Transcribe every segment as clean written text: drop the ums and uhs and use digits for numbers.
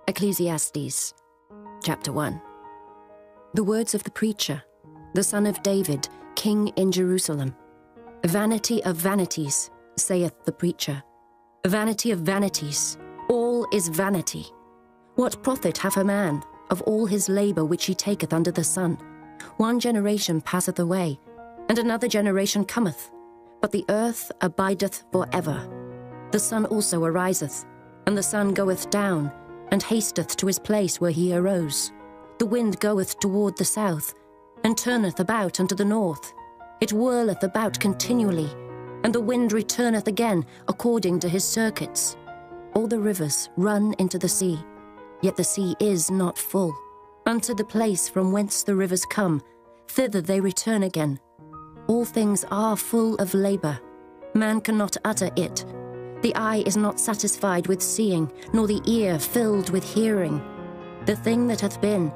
Ecclesiastes, chapter 1. The words of the preacher, the son of David, king in Jerusalem. Vanity of vanities, saith the preacher. Vanity of vanities, all is vanity. What profit hath a man of all his labour which he taketh under the sun? One generation passeth away, and another generation cometh, but the earth abideth for ever. The sun also ariseth, and the sun goeth down, and hasteth to his place where he arose. The wind goeth toward the south, and turneth about unto the north. It whirleth about continually, and the wind returneth again according to his circuits. All the rivers run into the sea, yet the sea is not full. Unto the place from whence the rivers come, thither they return again. All things are full of labour. Man cannot utter it. The eye is not satisfied with seeing, nor the ear filled with hearing. The thing that hath been,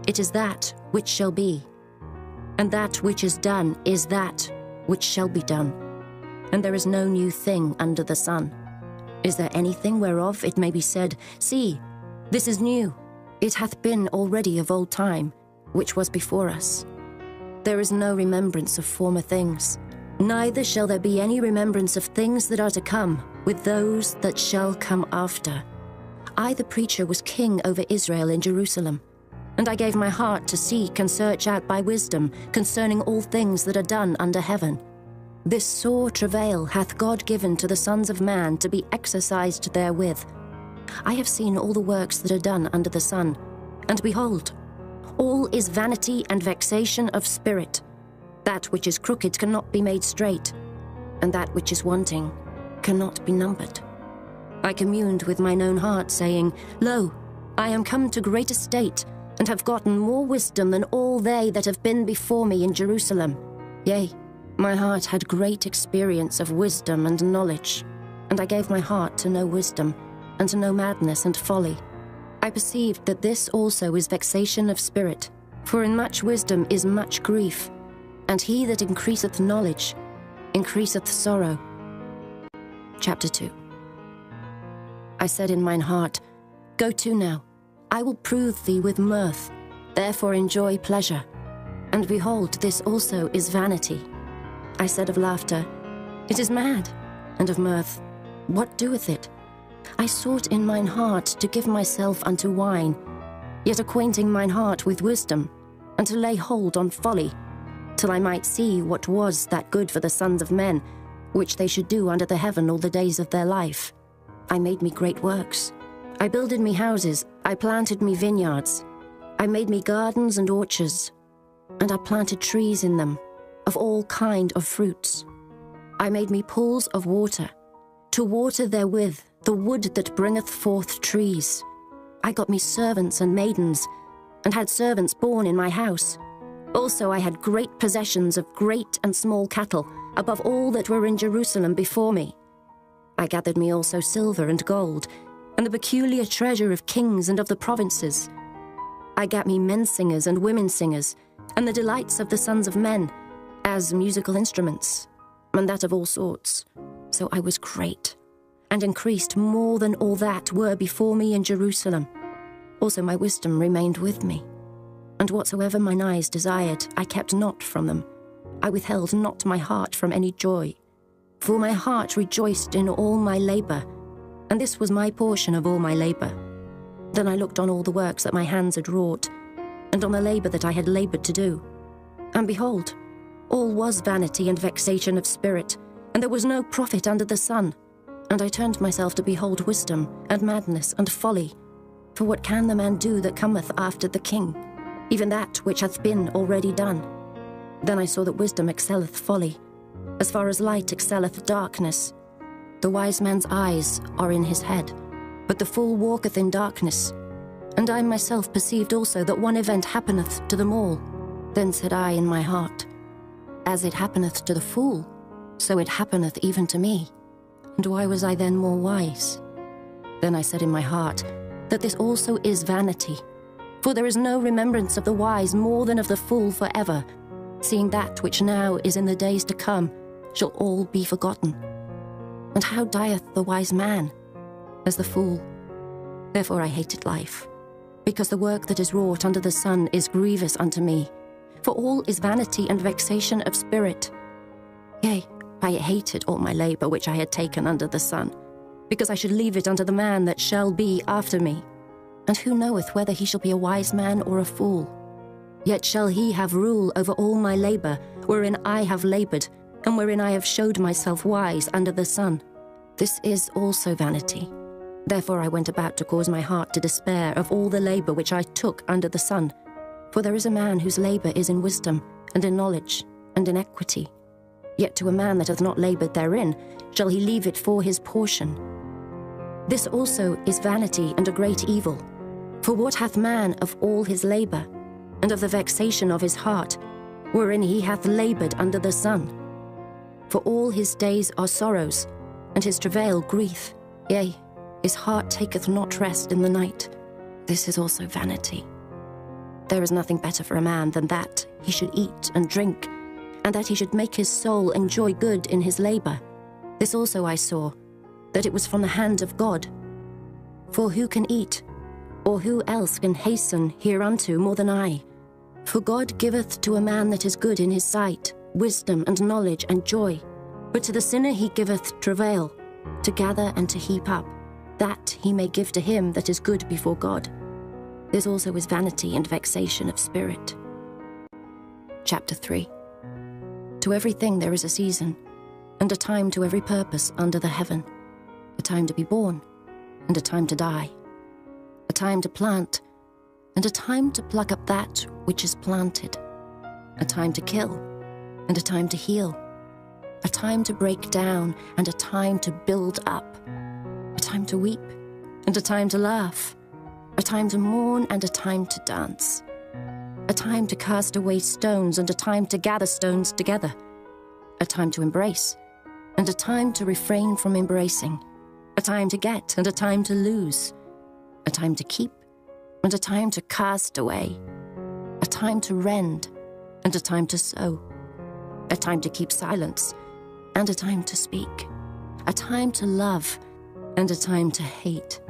it is that which shall be. And that which is done is that which shall be done. And there is no new thing under the sun. Is there anything whereof it may be said, See, this is new? It hath been already of old time, which was before us. There is no remembrance of former things, neither shall there be any remembrance of things that are to come with those that shall come after. I, the preacher, was king over Israel in Jerusalem, and I gave my heart to seek and search out by wisdom concerning all things that are done under heaven. This sore travail hath God given to the sons of man to be exercised therewith. I have seen all the works that are done under the sun, and behold, all is vanity and vexation of spirit. That which is crooked cannot be made straight, and that which is wanting cannot be numbered. I communed with mine own heart, saying, Lo, I am come to great estate, and have gotten more wisdom than all they that have been before me in Jerusalem. Yea, my heart had great experience of wisdom and knowledge, and I gave my heart to know wisdom, and to know madness and folly. I perceived that this also is vexation of spirit, for in much wisdom is much grief, and he that increaseth knowledge increaseth sorrow. Chapter 2. I said in mine heart, Go to now, I will prove thee with mirth, therefore enjoy pleasure. And behold, this also is vanity. I said of laughter, It is mad, and of mirth, what doeth it? I sought in mine heart to give myself unto wine, yet acquainting mine heart with wisdom, and to lay hold on folly, till I might see what was that good for the sons of men, which they should do under the heaven all the days of their life. I made me great works. I builded me houses, I planted me vineyards. I made me gardens and orchards, and I planted trees in them, of all kind of fruits. I made me pools of water, to water therewith the wood that bringeth forth trees. I got me servants and maidens, and had servants born in my house. Also I had great possessions of great and small cattle, above all that were in Jerusalem before me. I gathered me also silver and gold, and the peculiar treasure of kings and of the provinces. I gat me men singers and women singers, and the delights of the sons of men, as musical instruments, and that of all sorts. So I was great, and increased more than all that were before me in Jerusalem. Also my wisdom remained with me, and whatsoever mine eyes desired, I kept not from them. I withheld not my heart from any joy, for my heart rejoiced in all my labour, and this was my portion of all my labour. Then I looked on all the works that my hands had wrought, and on the labour that I had laboured to do. And behold, all was vanity and vexation of spirit, and there was no profit under the sun. And I turned myself to behold wisdom, and madness, and folly. For what can the man do that cometh after the king? Even that which hath been already done. Then I saw that wisdom excelleth folly, as far as light excelleth darkness. The wise man's eyes are in his head, but the fool walketh in darkness. And I myself perceived also that one event happeneth to them all. Then said I in my heart, As it happeneth to the fool, so it happeneth even to me. And why was I then more wise? Then I said in my heart, that this also is vanity. For there is no remembrance of the wise more than of the fool forever, seeing that which now is in the days to come shall all be forgotten. And how dieth the wise man? As the fool. Therefore I hated life, because the work that is wrought under the sun is grievous unto me. For all is vanity and vexation of spirit. Yea, I hated all my labour which I had taken under the sun, because I should leave it unto the man that shall be after me. And who knoweth whether he shall be a wise man or a fool? Yet shall he have rule over all my labour, wherein I have laboured, and wherein I have showed myself wise under the sun. This is also vanity. Therefore I went about to cause my heart to despair of all the labour which I took under the sun. For there is a man whose labour is in wisdom, and in knowledge, and in equity. Yet to a man that hath not laboured therein shall he leave it for his portion. This also is vanity and a great evil. For what hath man of all his labour, and of the vexation of his heart, wherein he hath laboured under the sun? For all his days are sorrows, and his travail grief. Yea, his heart taketh not rest in the night. This is also vanity. There is nothing better for a man than that he should eat and drink, and that he should make his soul enjoy good in his labour. This also I saw, that it was from the hand of God. For who can eat, or who else can hasten hereunto more than I? For God giveth to a man that is good in his sight wisdom and knowledge and joy. But to the sinner he giveth travail, to gather and to heap up, that he may give to him that is good before God. This also is vanity and vexation of spirit. Chapter 3. To everything there is a season, and a time to every purpose under the heaven, a time to be born, and a time to die, a time to plant, and a time to pluck up that which is planted, a time to kill, and a time to heal, a time to break down, and a time to build up, a time to weep, and a time to laugh, a time to mourn, and a time to dance, a time to cast away stones, and a time to gather stones together, a time to embrace, and a time to refrain from embracing, a time to get, and a time to lose, a time to keep, and a time to cast away, a time to rend, and a time to sow, a time to keep silence, and a time to speak, a time to love, and a time to hate,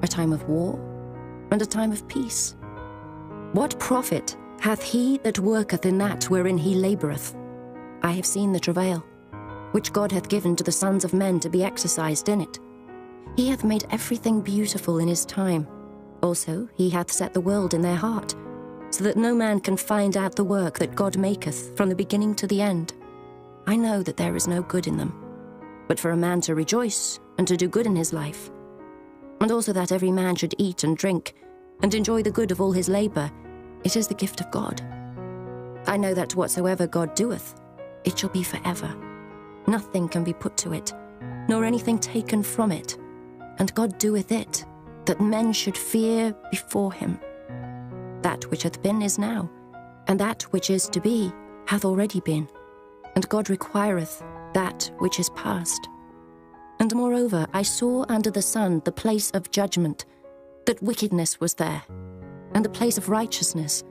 a time of war, and a time of peace. What profit hath he that worketh in that wherein he laboureth? I have seen the travail, which God hath given to the sons of men to be exercised in it. He hath made everything beautiful in his time. Also he hath set the world in their heart, so that no man can find out the work that God maketh from the beginning to the end. I know that there is no good in them, but for a man to rejoice and to do good in his life, and also that every man should eat and drink, and enjoy the good of all his labour, it is the gift of God. I know that whatsoever God doeth, it shall be forever. Nothing can be put to it, nor anything taken from it. And God doeth it, that men should fear before him. That which hath been is now, and that which is to be hath already been. And God requireth that which is past. And moreover, I saw under the sun the place of judgment, that wickedness was there, and the place of righteousness,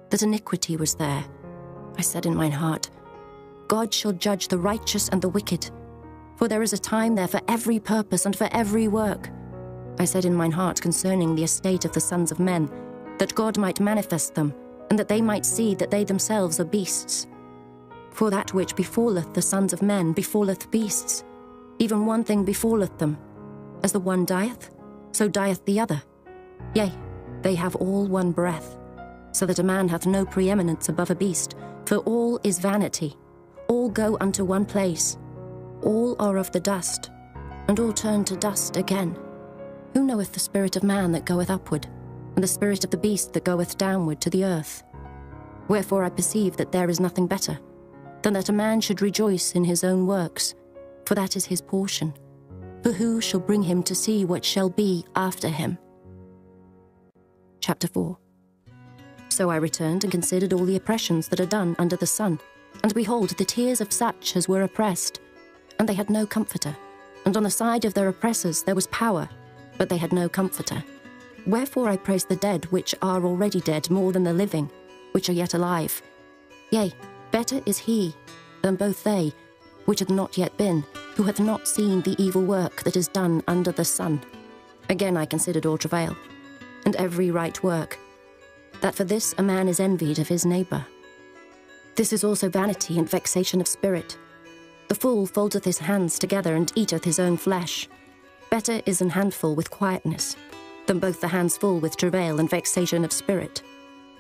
that iniquity was there. I said in mine heart, God shall judge the righteous and the wicked, for there is a time there for every purpose and for every work. I said in mine heart concerning the estate of the sons of men, that God might manifest them, and that they might see that they themselves are beasts. For that which befalleth the sons of men befalleth beasts. Even one thing befalleth them. As the one dieth, so dieth the other. Yea, they have all one breath, so that a man hath no preeminence above a beast, for all is vanity. All go unto one place. All are of the dust, and all turn to dust again. Who knoweth the spirit of man that goeth upward, and the spirit of the beast that goeth downward to the earth? Wherefore I perceive that there is nothing better, than that a man should rejoice in his own works, for that is his portion. For who shall bring him to see what shall be after him? Chapter 4. So I returned and considered all the oppressions that are done under the sun, and behold, the tears of such as were oppressed, and they had no comforter. And on the side of their oppressors there was power, but they had no comforter. Wherefore I praise the dead which are already dead more than the living, which are yet alive. Yea, better is he than both they, which hath not yet been, who hath not seen the evil work that is done under the sun. Again I considered all travail, and every right work, that for this a man is envied of his neighbour. This is also vanity and vexation of spirit. The fool foldeth his hands together and eateth his own flesh. Better is an handful with quietness, than both the hands full with travail and vexation of spirit.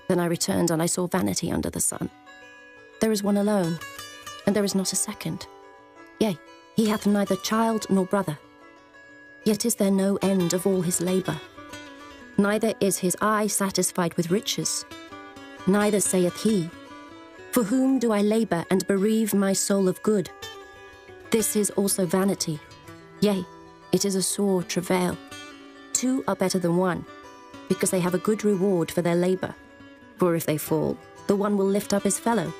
Then I returned, and I saw vanity under the sun. There is one alone, and there is not a second. Yea, he hath neither child nor brother. Yet is there no end of all his labour. Neither is his eye satisfied with riches. Neither saith he, For whom do I labour and bereave my soul of good? This is also vanity. Yea, it is a sore travail. Two are better than one, because they have a good reward for their labour. For if they fall, the one will lift up his fellow.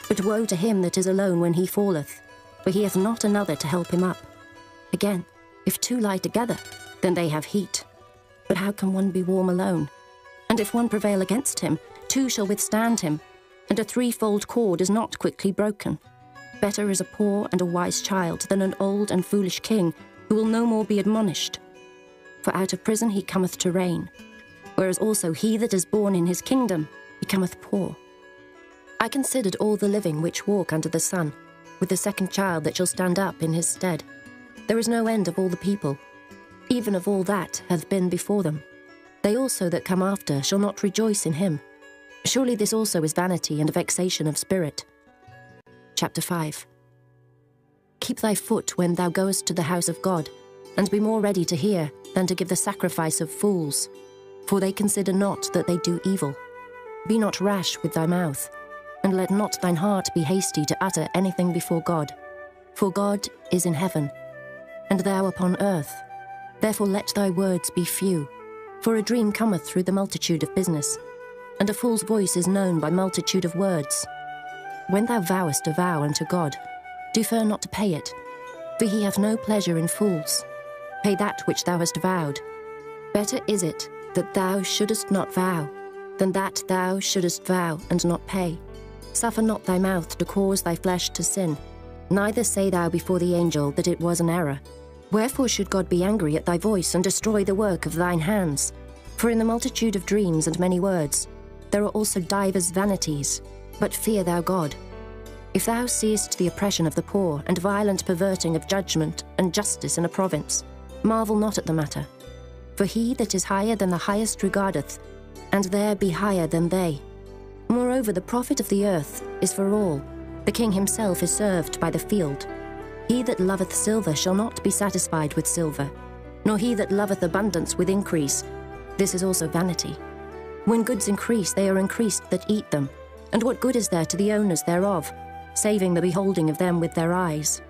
But woe to him that is alone when he falleth, for he hath not another to help him up. Again, if two lie together, then they have heat. But how can one be warm alone? And if one prevail against him, two shall withstand him, and a threefold cord is not quickly broken. Better is a poor and a wise child than an old and foolish king, who will no more be admonished. For out of prison he cometh to reign, whereas also he that is born in his kingdom becometh poor. I considered all the living which walk under the sun, with the second child that shall stand up in his stead. There is no end of all the people, even of all that hath been before them. They also that come after shall not rejoice in him. Surely this also is vanity and a vexation of spirit. Chapter 5. Keep thy foot when thou goest to the house of God, and be more ready to hear than to give the sacrifice of fools, for they consider not that they do evil. Be not rash with thy mouth, and let not thine heart be hasty to utter anything before God. For God is in heaven, and thou upon earth. Therefore let thy words be few, for a dream cometh through the multitude of business, and a fool's voice is known by multitude of words. When thou vowest a vow unto God, defer not to pay it, for he hath no pleasure in fools. Pay that which thou hast vowed. Better is it that thou shouldest not vow, than that thou shouldest vow and not pay. Suffer not thy mouth to cause thy flesh to sin, neither say thou before the angel that it was an error. Wherefore should God be angry at thy voice and destroy the work of thine hands? For in the multitude of dreams and many words, there are also divers vanities. But fear thou God. If thou seest the oppression of the poor, and violent perverting of judgment and justice in a province, marvel not at the matter. For he that is higher than the highest regardeth, and there be higher than they. Moreover, the profit of the earth is for all. The king himself is served by the field. He that loveth silver shall not be satisfied with silver, nor he that loveth abundance with increase. This is also vanity. When goods increase, they are increased that eat them. And what good is there to the owners thereof, saving the beholding of them with their eyes?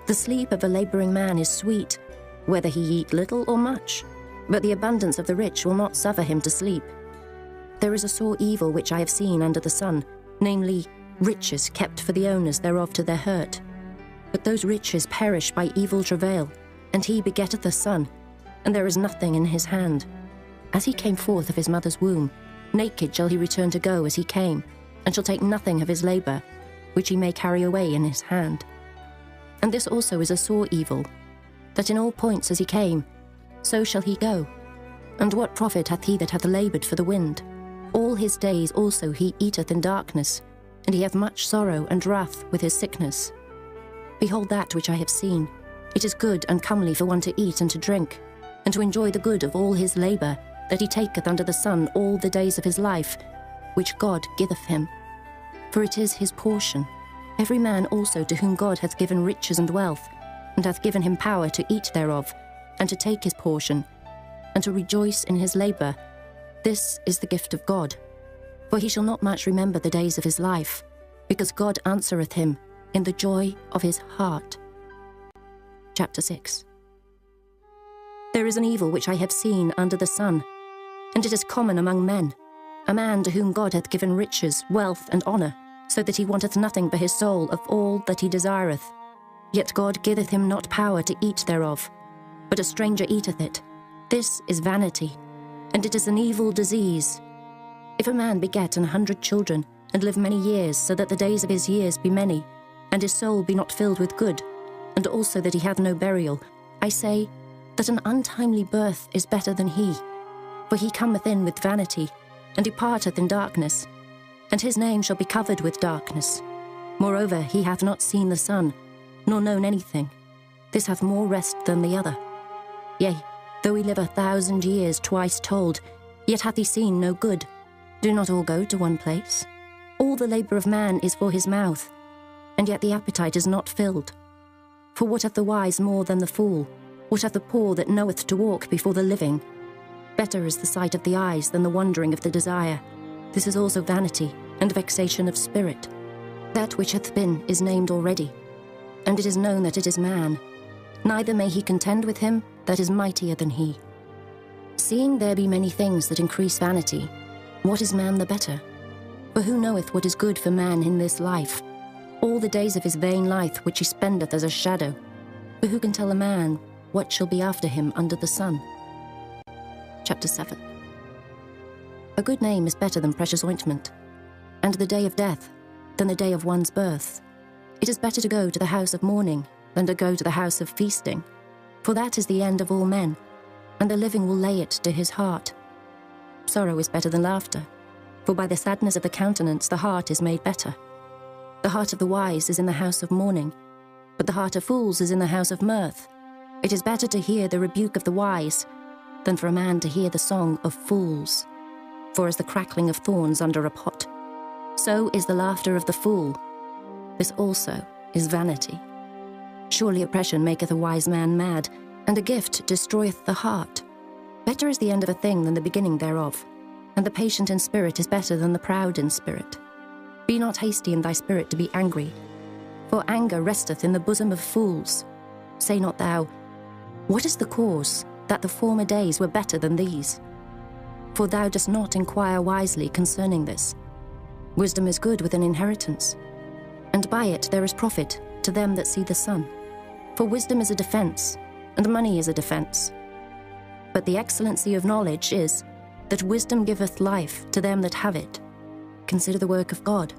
The sleep of a labouring man is sweet, whether he eat little or much, but the abundance of the rich will not suffer him to sleep. There is a sore evil which I have seen under the sun, namely, riches kept for the owners thereof to their hurt. But those riches perish by evil travail, and he begetteth a son, and there is nothing in his hand. As he came forth of his mother's womb, naked shall he return to go as he came, and shall take nothing of his labour, which he may carry away in his hand. And this also is a sore evil, that in all points as he came, so shall he go. And what profit hath he that hath laboured for the wind? All his days also he eateth in darkness, and he hath much sorrow and wrath with his sickness. Behold that which I have seen. It is good and comely for one to eat and to drink, and to enjoy the good of all his labour, that he taketh under the sun all the days of his life, which God giveth him. For it is his portion. Every man also to whom God hath given riches and wealth, and hath given him power to eat thereof, and to take his portion, and to rejoice in his labour. This is the gift of God. For he shall not much remember the days of his life, because God answereth him in the joy of his heart. Chapter 6. There is an evil which I have seen under the sun, and it is common among men, a man to whom God hath given riches, wealth, and honour, so that he wanteth nothing for his soul of all that he desireth. Yet God giveth him not power to eat thereof, but a stranger eateth it. This is vanity, and it is an evil disease. If a man beget 100 children, and live many years, so that the days of his years be many, and his soul be not filled with good, and also that he have no burial, I say, that an untimely birth is better than he. For he cometh in with vanity, and departeth in darkness, and his name shall be covered with darkness. Moreover, he hath not seen the sun, nor known anything. This hath more rest than the other. Yea, though he live 1,000 years twice told, yet hath he seen no good. Do not all go to one place? All the labour of man is for his mouth, and yet the appetite is not filled. For what hath the wise more than the fool? What hath the poor that knoweth to walk before the living? Better is the sight of the eyes than the wandering of the desire. This is also vanity and vexation of spirit. That which hath been is named already, and it is known that it is man. Neither may he contend with him that is mightier than he. Seeing there be many things that increase vanity, what is man the better? For who knoweth what is good for man in this life? All the days of his vain life which he spendeth as a shadow. For who can tell a man what shall be after him under the sun? Chapter 7. A good name is better than precious ointment, and the day of death than the day of one's birth. It is better to go to the house of mourning than to go to the house of feasting, for that is the end of all men, and the living will lay it to his heart. Sorrow is better than laughter, for by the sadness of the countenance the heart is made better. The heart of the wise is in the house of mourning, but the heart of fools is in the house of mirth. It is better to hear the rebuke of the wise than for a man to hear the song of fools. For as the crackling of thorns under a pot, so is the laughter of the fool. This also is vanity. Surely oppression maketh a wise man mad, and a gift destroyeth the heart. Better is the end of a thing than the beginning thereof, and the patient in spirit is better than the proud in spirit. Be not hasty in thy spirit to be angry, for anger resteth in the bosom of fools. Say not thou, what is the cause that the former days were better than these? For thou dost not inquire wisely concerning this. Wisdom is good with an inheritance, and by it there is profit to them that see the sun. For wisdom is a defence, and money is a defence. But the excellency of knowledge is, that wisdom giveth life to them that have it. Consider the work of God.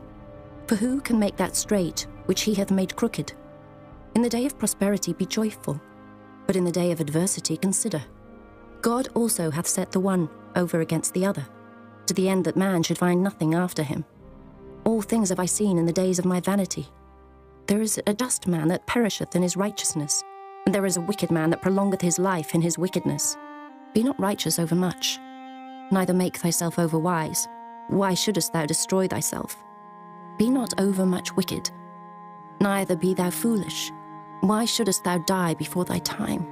For who can make that straight which he hath made crooked? In the day of prosperity be joyful, but in the day of adversity consider. God also hath set the one over against the other, to the end that man should find nothing after him. All things have I seen in the days of my vanity. There is a just man that perisheth in his righteousness, and there is a wicked man that prolongeth his life in his wickedness. Be not righteous over much, neither make thyself over wise. Why shouldest thou destroy thyself? Be not over much wicked, neither be thou foolish. Why shouldest thou die before thy time?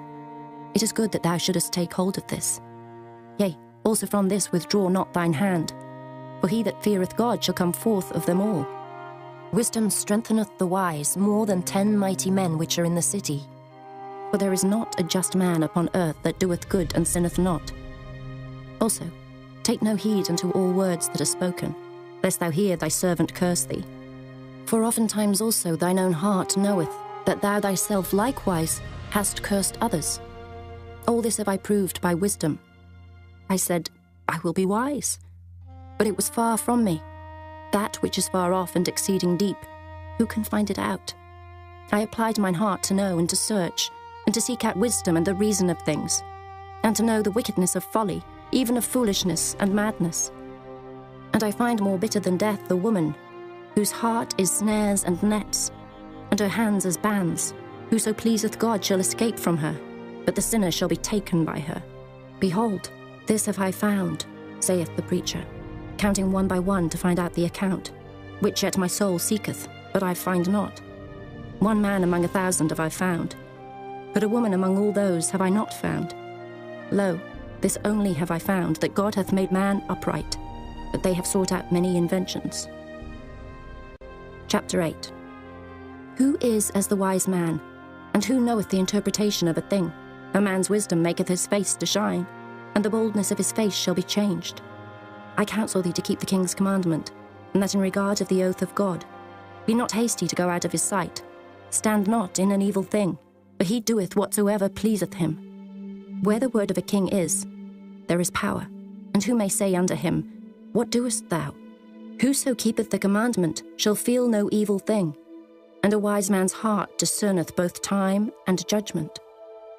It is good that thou shouldest take hold of this. Yea, also from this withdraw not thine hand, for he that feareth God shall come forth of them all. Wisdom strengtheneth the wise more than 10 mighty men which are in the city. For there is not a just man upon earth that doeth good and sinneth not. Also, take no heed unto all words that are spoken, lest thou hear thy servant curse thee. For oftentimes also thine own heart knoweth that thou thyself likewise hast cursed others. All this have I proved by wisdom. I said, I will be wise. But it was far from me. That which is far off and exceeding deep, who can find it out? I applied mine heart to know and to search, and to seek out wisdom and the reason of things, and to know the wickedness of folly, even of foolishness and madness. And I find more bitter than death the woman, whose heart is snares and nets, and her hands as bands. Whoso pleaseth God shall escape from her, but the sinner shall be taken by her. Behold, this have I found, saith the preacher, counting one by one to find out the account, which yet my soul seeketh, but I find not. One man among 1,000 have I found, but a woman among all those have I not found. Lo, this only have I found, that God hath made man upright, but they have sought out many inventions. Chapter 8. Who is as the wise man, and who knoweth the interpretation of a thing? A man's wisdom maketh his face to shine, and the boldness of his face shall be changed. I counsel thee to keep the king's commandment, and that in regard of the oath of God. Be not hasty to go out of his sight. Stand not in an evil thing, for he doeth whatsoever pleaseth him. Where the word of a king is, there is power. And who may say unto him, What doest thou? Whoso keepeth the commandment shall feel no evil thing, and a wise man's heart discerneth both time and judgment.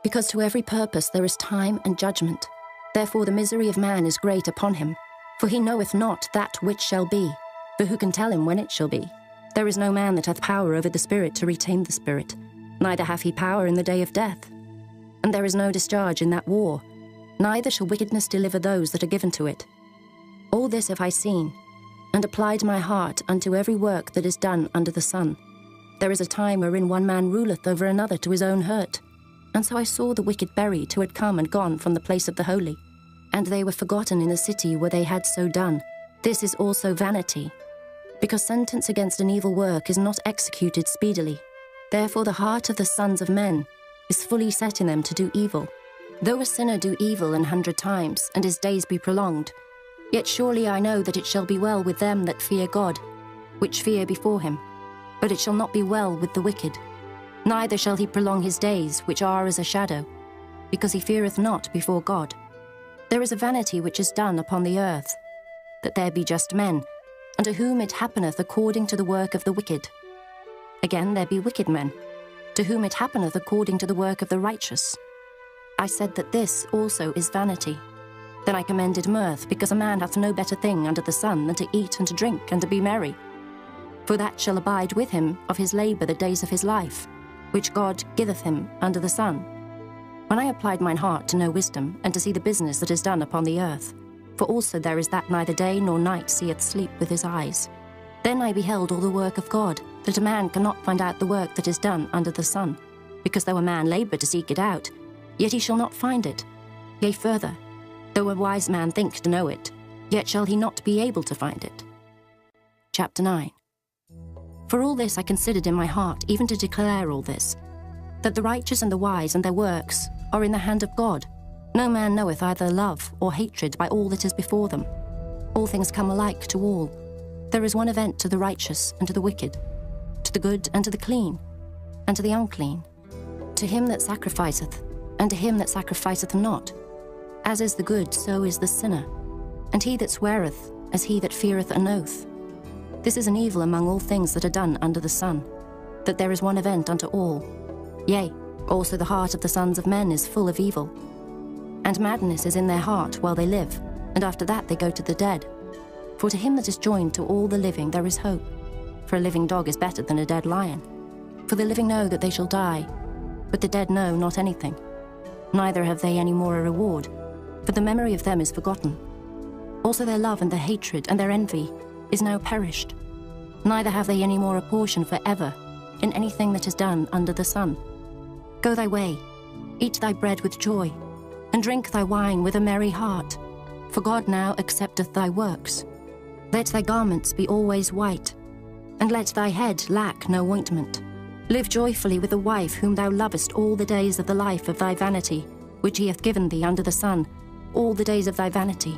Because to every purpose there is time and judgment. Therefore the misery of man is great upon him, for he knoweth not that which shall be, for who can tell him when it shall be? There is no man that hath power over the spirit to retame the spirit, neither hath he power in the day of death. And there is no discharge in that war, neither shall wickedness deliver those that are given to it. All this have I seen, and applied my heart unto every work that is done under the sun. There is a time wherein one man ruleth over another to his own hurt. And so I saw the wicked buried who had come and gone from the place of the holy, and they were forgotten in the city where they had so done. This is also vanity, because sentence against an evil work is not executed speedily. Therefore the heart of the sons of men is fully set in them to do evil. Though a sinner do evil 100 times, and his days be prolonged, yet surely I know that it shall be well with them that fear God, which fear before him. But it shall not be well with the wicked, neither shall he prolong his days, which are as a shadow, because he feareth not before God. There is a vanity which is done upon the earth, that there be just men, unto whom it happeneth according to the work of the wicked. Again there be wicked men, to whom it happeneth according to the work of the righteous. I said that this also is vanity. Then I commended mirth, because a man hath no better thing under the sun than to eat and to drink and to be merry. For that shall abide with him of his labour the days of his life, which God giveth him under the sun. When I applied mine heart to know wisdom, and to see the business that is done upon the earth, for also there is that neither day nor night seeth sleep with his eyes, then I beheld all the work of God, that a man cannot find out the work that is done under the sun, because though a man labour to seek it out, yet he shall not find it. Yea, further, though a wise man think to know it, yet shall he not be able to find it. Chapter 9. For all this I considered in my heart, even to declare all this, that the righteous and the wise and their works are in the hand of God. No man knoweth either love or hatred by all that is before them. All things come alike to all. There is one event to the righteous and to the wicked, to the good and to the clean, and to the unclean, to him that sacrificeth, and to him that sacrificeth not. As is the good, so is the sinner, and he that sweareth, as he that feareth an oath. This is an evil among all things that are done under the sun, that there is one event unto all. Yea, also the heart of the sons of men is full of evil. And madness is in their heart while they live, and after that they go to the dead. For to him that is joined to all the living there is hope. For a living dog is better than a dead lion. For the living know that they shall die, but the dead know not anything. Neither have they any more a reward, for the memory of them is forgotten. Also their love and their hatred and their envy is now perished. Neither have they any more a portion for ever in anything that is done under the sun. Go thy way, eat thy bread with joy, and drink thy wine with a merry heart, for God now accepteth thy works. Let thy garments be always white, and let thy head lack no ointment. Live joyfully with the wife whom thou lovest all the days of the life of thy vanity, which he hath given thee under the sun, all the days of thy vanity.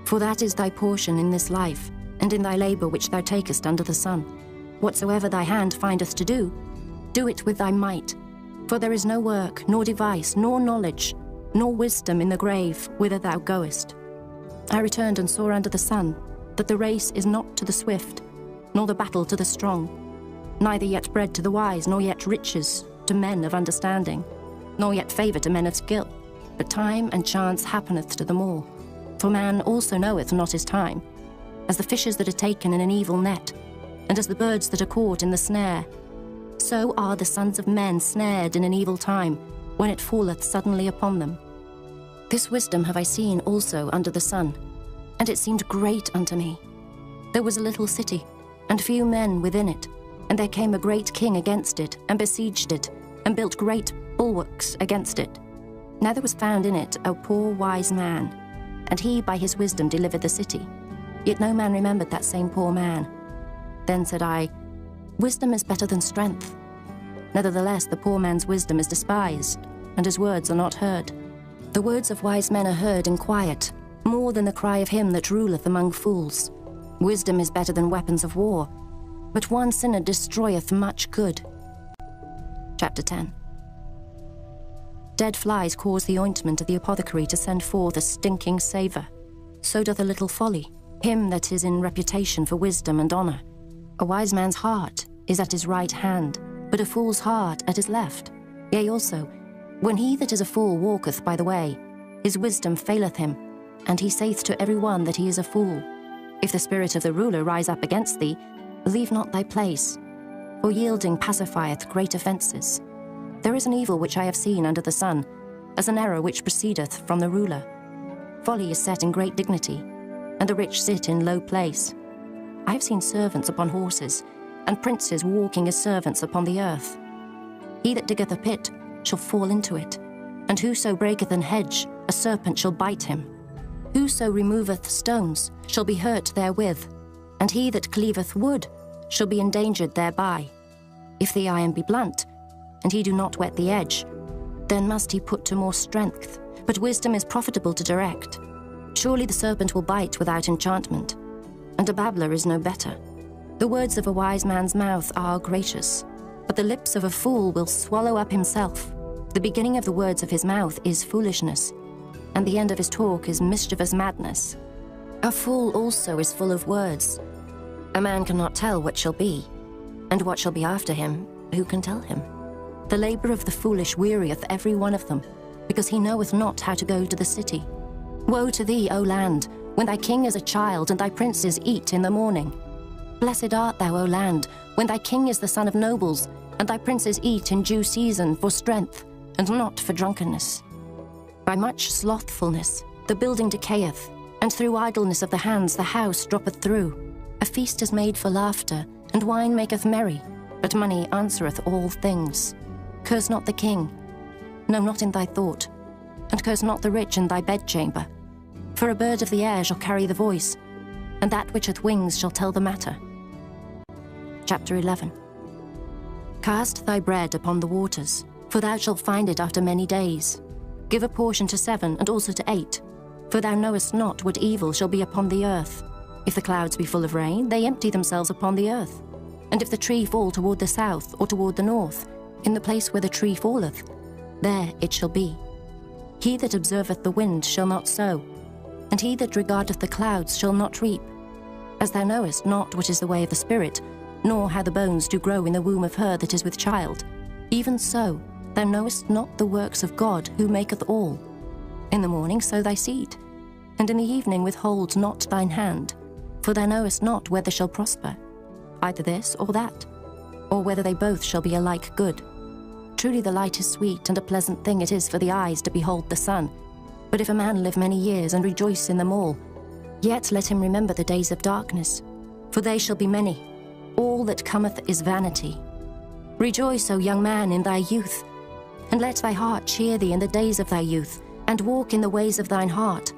For that is thy portion in this life, and in thy labour which thou takest under the sun. Whatsoever thy hand findeth to do, do it with thy might. For there is no work, nor device, nor knowledge, nor wisdom in the grave whither thou goest. I returned and saw under the sun that the race is not to the swift, nor the battle to the strong, neither yet bread to the wise, nor yet riches to men of understanding, nor yet favour to men of skill, but time and chance happeneth to them all. For man also knoweth not his time, as the fishes that are taken in an evil net, and as the birds that are caught in the snare. So are the sons of men snared in an evil time, when it falleth suddenly upon them. This wisdom have I seen also under the sun, and it seemed great unto me. There was a little city, and few men within it, and there came a great king against it, and besieged it, and built great bulwarks against it. Now there was found in it a poor wise man, and he by his wisdom delivered the city. Yet no man remembered that same poor man. Then said I, Wisdom is better than strength. Nevertheless the poor man's wisdom is despised, and his words are not heard. The words of wise men are heard in quiet, more than the cry of him that ruleth among fools. Wisdom is better than weapons of war, but one sinner destroyeth much good. Chapter 10. Dead flies cause the ointment of the apothecary to send forth a stinking savour. So doth a little folly, him that is in reputation for wisdom and honour. A wise man's heart is at his right hand, but a fool's heart at his left. Yea, also, When he that is a fool walketh by the way, his wisdom faileth him, and he saith to every one that he is a fool. If the spirit of the ruler rise up against thee, leave not thy place, for yielding pacifieth great offences. There is an evil which I have seen under the sun, as an error which proceedeth from the ruler. Folly is set in great dignity, and the rich sit in low place. I have seen servants upon horses, and princes walking as servants upon the earth. He that diggeth a pit shall fall into it, and whoso breaketh an hedge, a serpent shall bite him. Whoso removeth stones shall be hurt therewith, and he that cleaveth wood shall be endangered thereby. If the iron be blunt, and he do not whet the edge, then must he put to more strength, but wisdom is profitable to direct. Surely the serpent will bite without enchantment, and a babbler is no better. The words of a wise man's mouth are gracious, but the lips of a fool will swallow up himself. The beginning of the words of his mouth is foolishness, and the end of his talk is mischievous madness. A fool also is full of words. A man cannot tell what shall be, and what shall be after him, who can tell him? The labour of the foolish wearieth every one of them, because he knoweth not how to go to the city. Woe to thee, O land, when thy king is a child, and thy princes eat in the morning. Blessed art thou, O land, when thy king is the son of nobles, and thy princes eat in due season for strength, and not for drunkenness. By much slothfulness the building decayeth, and through idleness of the hands the house droppeth through. A feast is made for laughter, and wine maketh merry, but money answereth all things. Curse not the king, no, not in thy thought, and curse not the rich in thy bedchamber. For a bird of the air shall carry the voice, and that which hath wings shall tell the matter. Chapter 11. Cast thy bread upon the waters, for thou shalt find it after many days. Give a portion to 7 and also to 8, for thou knowest not what evil shall be upon the earth. If the clouds be full of rain, they empty themselves upon the earth. And if the tree fall toward the south or toward the north, in the place where the tree falleth, there it shall be. He that observeth the wind shall not sow, and he that regardeth the clouds shall not reap. As thou knowest not what is the way of the Spirit, nor how the bones do grow in the womb of her that is with child, even so thou knowest not the works of God, who maketh all. In the morning sow thy seed, and in the evening withhold not thine hand, for thou knowest not whether shall prosper, either this or that, or whether they both shall be alike good. Truly the light is sweet, and a pleasant thing it is for the eyes to behold the sun. But if a man live many years and rejoice in them all, yet let him remember the days of darkness, for they shall be many. All that cometh is vanity. Rejoice, O young man, in thy youth, and let thy heart cheer thee in the days of thy youth, and walk in the ways of thine heart,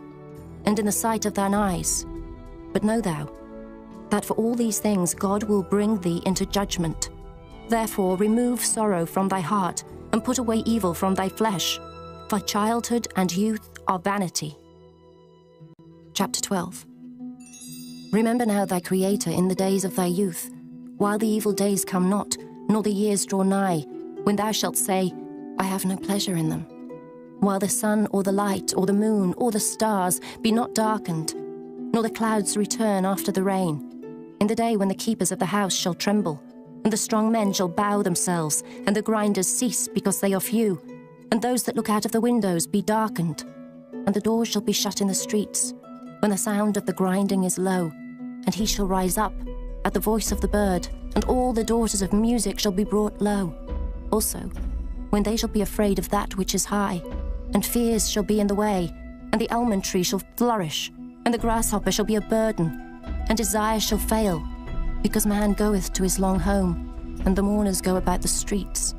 and in the sight of thine eyes. But know thou, that for all these things God will bring thee into judgment. Therefore remove sorrow from thy heart, and put away evil from thy flesh, for childhood and youth are vanity. Chapter 12. Remember now thy Creator in the days of thy youth, while the evil days come not, nor the years draw nigh, when thou shalt say, I have no pleasure in them. While the sun or the light or the moon or the stars be not darkened, nor the clouds return after the rain, in the day when the keepers of the house shall tremble, and the strong men shall bow themselves, and the grinders cease because they are few, and those that look out of the windows be darkened, and the doors shall be shut in the streets, when the sound of the grinding is low, and he shall rise up at the voice of the bird, and all the daughters of music shall be brought low. Also, when they shall be afraid of that which is high, and fears shall be in the way, and the almond tree shall flourish, and the grasshopper shall be a burden, and desire shall fail, because man goeth to his long home, and the mourners go about the streets.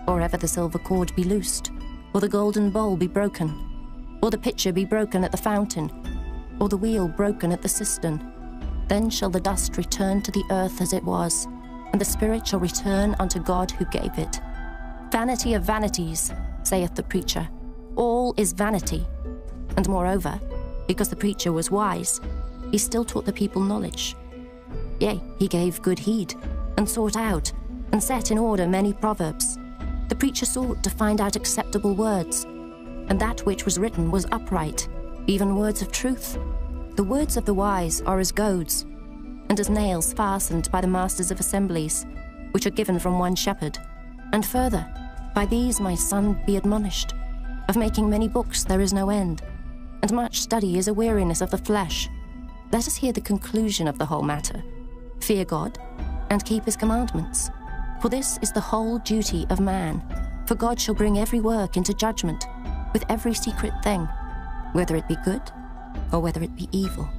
Or ever the silver cord be loosed, or the golden bowl be broken, or the pitcher be broken at the fountain, or the wheel broken at the cistern, then shall the dust return to the earth as it was, and the spirit shall return unto God who gave it. Vanity of vanities, saith the preacher, all is vanity. And moreover, because the preacher was wise, he still taught the people knowledge. Yea, he gave good heed, and sought out, and set in order many proverbs. The preacher sought to find out acceptable words, and that which was written was upright, even words of truth. The words of the wise are as goads, and as nails fastened by the masters of assemblies, which are given from one shepherd. And further, By these, my son, be admonished. Of making many books there is no end, and much study is a weariness of the flesh. Let us hear the conclusion of the whole matter. Fear God, and keep his commandments. For this is the whole duty of man. For God shall bring every work into judgment, with every secret thing, whether it be good or whether it be evil.